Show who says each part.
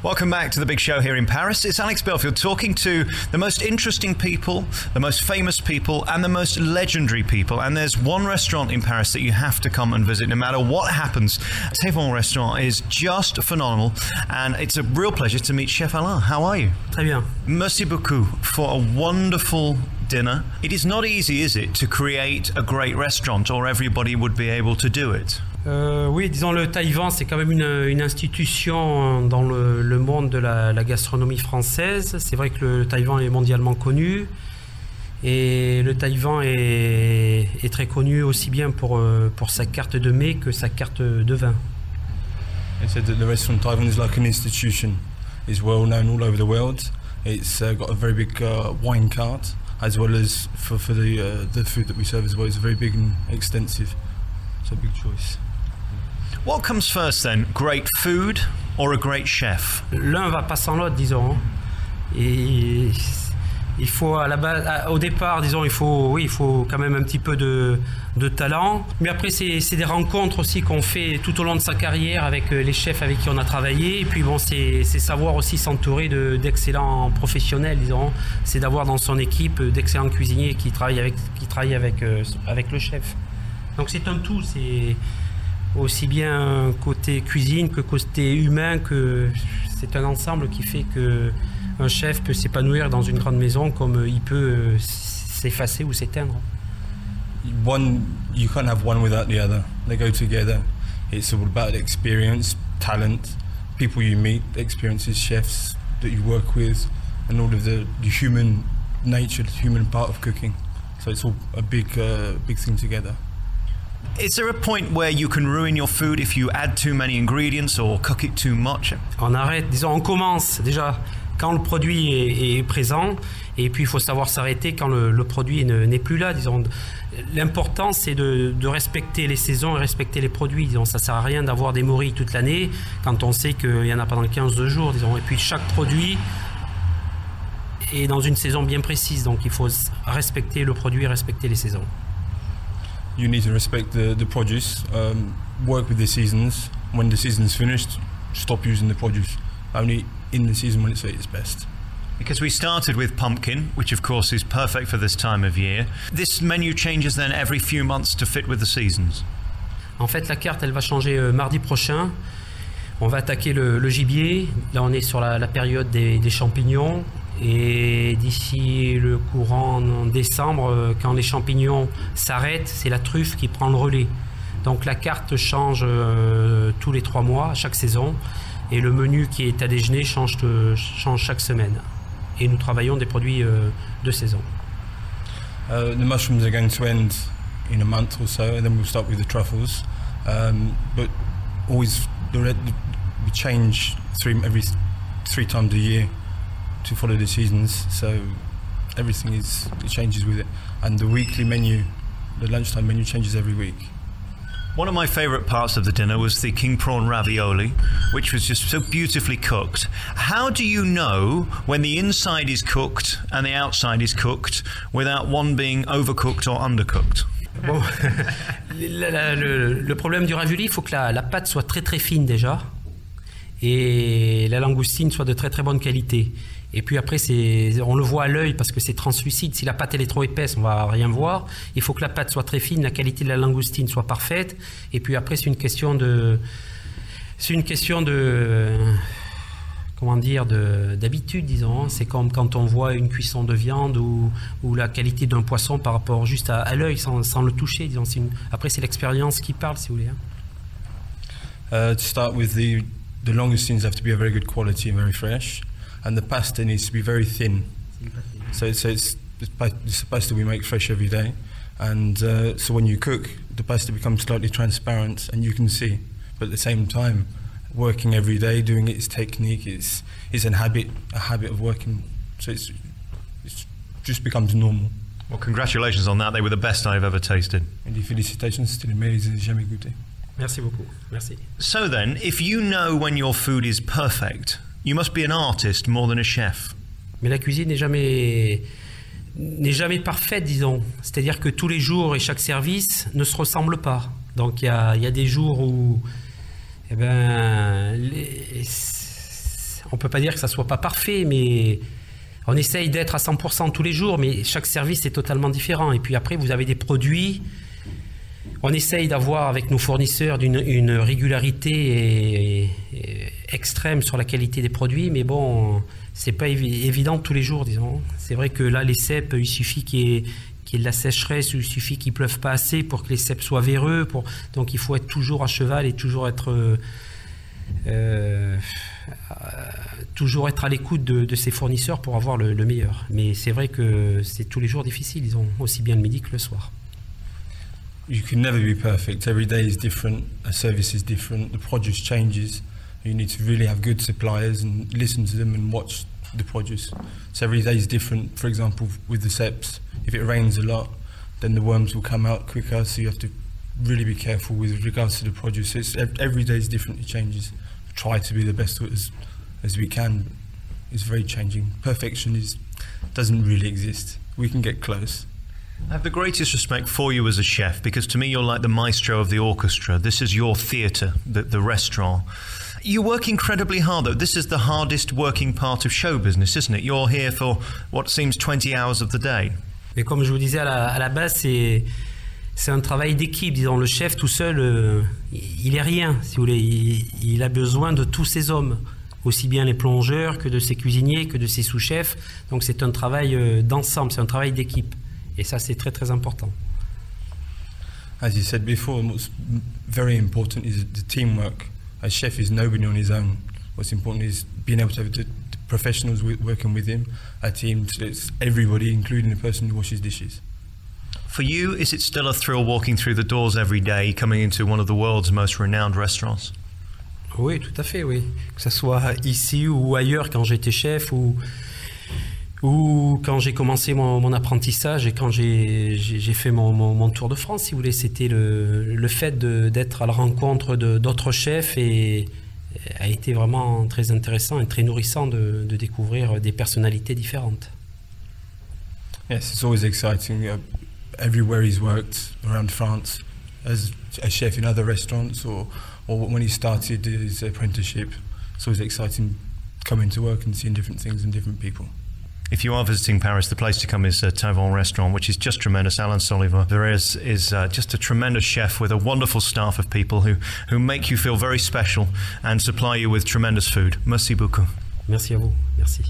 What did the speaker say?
Speaker 1: Welcome back to The Big Show here in Paris. It's Alex Belfield talking to the most interesting people, the most famous people, and the most legendary people. And there's one restaurant in Paris that you have to come and visit no matter what happens. Téfon Restaurant is just phenomenal, and it's a real pleasure to meet Chef Alain. How are you?
Speaker 2: Très bien.
Speaker 1: Merci beaucoup for a wonderful dinner. It is not easy, is it, to create a great restaurant, or everybody would be able to do it?
Speaker 2: Oui, disons le Taïwan, c'est quand même une institution dans le monde de la gastronomie française. C'est vrai que le Taïwan est mondialement connu. Et le Taïwan est très connu aussi bien pour sa carte de mets que sa carte de vin.
Speaker 3: They said that the restaurant Taiwan is like an institution. It's well known all over the world. It's got a very big wine cart, as well as for the food that we serve as well. It's very big and extensive. It's a big choice.
Speaker 1: What comes first then? Great food or a great chef?
Speaker 2: L'un va pas sans l'autre, disons. Et il faut à la base, au départ, disons, il faut quand même un petit peu de talent. Mais après, c'est des rencontres aussi qu'on fait tout au long de sa carrière avec les chefs avec qui on a travaillé. Et puis bon, c'est savoir aussi s'entourer d'excellents professionnels, disons. C'est d'avoir dans son équipe d'excellents cuisiniers qui travaillent avec le chef. Donc c'est un tout, c'est aussi bien côté cuisine que côté humain, que c'est un ensemble qui fait que un chef peut s'épanouir dans une grande maison comme il peut s'effacer ou s'éteindre.
Speaker 3: You can't have one without the other. They go together. It's all about experience, talent, people you meet, experiences, chefs that you work with, and all of the human nature, the human part of cooking. So it's all a big thing together.
Speaker 1: Is there a point where you can ruin your food if you add too many ingredients or cook it too much?
Speaker 2: On arrête, disons, on commence déjà quand le produit est présent, et puis il faut savoir s'arrêter quand le produit n'est plus là. Disons, l'important c'est de respecter les saisons et respecter les produits. Disons, ça sert à rien d'avoir des morilles toute l'année quand on sait qu'il y en a pendant 15 jours. Disons, et puis chaque produit est dans une saison bien précise, donc il faut respecter le produit et respecter les saisons.
Speaker 3: You need to respect the produce, work with the seasons. When the season's finished, stop using the produce. Only in the season when it's at its best.
Speaker 1: Because we started with pumpkin, which of course is perfect for this time of year. This menu changes then every few months to fit with the seasons.
Speaker 2: En fait, la carte, elle va changer mardi prochain. On va attaquer le gibier. Là, on est sur la période des champignons. Et d'ici le courant en décembre, quand les champignons s'arrêtent, c'est la truffe qui prend le relais. Donc la carte change tous les 3 mois, chaque saison. Et le menu qui est à déjeuner change chaque semaine. Et nous travaillons des produits de saison.
Speaker 3: The mushrooms are going to end in a month or so, and then we'll start with the truffles. But always we change every 3 times a year to follow the seasons, so everything it changes with it. And the weekly menu, the lunchtime menu changes every week.
Speaker 1: One of my favourite parts of the dinner was the king prawn ravioli, which was just so beautifully cooked. How do you know when the inside is cooked and the outside is cooked without one being overcooked or undercooked?
Speaker 2: Bon, le problème du ravioli, il faut que la pâte soit très très fine déjà, et la langoustine soit de très très bonne qualité. Et puis après, on le voit à l'œil parce que c'est translucide. Si la pâte elle est trop épaisse, on va rien voir. Il faut que la pâte soit très fine, la qualité de la langoustine soit parfaite. Et puis après, c'est une question de comment dire, d'habitude, disons. C'est comme quand on voit une cuisson de viande ou la qualité d'un poisson par rapport juste à l'œil, sans le toucher. Disons. Après, c'est l'expérience qui parle, si vous voulez.
Speaker 3: To start with, the langoustines have to be a very good quality and very fresh. And the pasta needs to be very thin. So it's the pasta we make fresh every day. And so when you cook, the pasta becomes slightly transparent and you can see. But at the same time, working every day, doing its technique, it's a habit of working. So it just becomes normal.
Speaker 1: Well, congratulations on that. They were the best I've ever tasted.
Speaker 3: And félicitations, c'était les meilleurs que j'ai jamais goûté.
Speaker 2: Merci beaucoup. Merci.
Speaker 1: So then, if you know when your food is perfect, you must be an artist more than a chef.
Speaker 2: Mais la cuisine n'est jamais parfaite, disons. C'est-à-dire que tous les jours et chaque service ne se ressemble pas. Donc il y a des jours où on peut pas dire que ça soit pas parfait, mais on essaye d'être à 100% tous les jours, mais chaque service est totalement différent. Et puis après, vous avez des produits. On essaye d'avoir avec nos fournisseurs une régularité extrême sur la qualité des produits, mais bon, c'est pas évident tous les jours, disons. C'est vrai que là, les cèpes, il suffit qu'il y ait de la sécheresse, il suffit qu'il pleuve pas assez pour que les cèpes soient véreux. Donc il faut être toujours à cheval et toujours être à l'écoute de ses fournisseurs pour avoir le meilleur. Mais c'est vrai que c'est tous les jours difficile, disons, aussi bien le midi que le soir.
Speaker 3: You can never be perfect. Every day is different. A service is different. The produce changes. You need to really have good suppliers and listen to them and watch the produce. So every day is different. For example, with the ceps, if it rains a lot, then the worms will come out quicker. So you have to really be careful with regards to the produce. So every day is different. It changes. Try to be the best as we can. It's very changing. Perfection doesn't really exist. We can get close.
Speaker 1: I have the greatest respect for you as a chef, because to me you're like the maestro of the orchestra. This is your theatre, the restaurant. You work incredibly hard though. This is the hardest working part of show business, isn't it? You're here for what seems 20 hours of the day.
Speaker 2: Mais comme je vous disais à la base, c'est un travail d'équipe. Disons, le chef tout seul, il est rien, si vous voulez. Il a besoin de tous ses hommes, aussi bien les plongeurs que de ses cuisiniers, que de ses sous-chefs. Donc c'est un travail d'ensemble, c'est un travail d'équipe. Et ça, c'est très, très important.
Speaker 3: As you said before, what's very important is the teamwork. A chef is nobody on his own. What's important is being able to have the professionals working with him, a team, so it's everybody, including the person who washes dishes.
Speaker 1: For you, is it still a thrill walking through the doors every day, coming into one of the world's most renowned restaurants?
Speaker 2: Oui, tout à fait, oui. Que ce soit ici ou ailleurs, quand j'étais chef, ou quand j'ai commencé mon apprentissage et quand j'ai fait mon tour de France, si vous voulez, c'était le fait d'être à la rencontre d'autres chefs et a été vraiment très intéressant et très nourrissant de découvrir des personnalités différentes.
Speaker 3: Yes, it's always exciting. Everywhere he's worked around France as a chef in other restaurants or when he started his apprenticeship, it's always exciting coming to work and seeing different things and different people.
Speaker 1: If you are visiting Paris, the place to come is Tauvin Restaurant, which is just tremendous. Alain Soliva is just a tremendous chef with a wonderful staff of people who make you feel very special and supply you with tremendous food. Merci beaucoup.
Speaker 2: Merci à vous. Merci.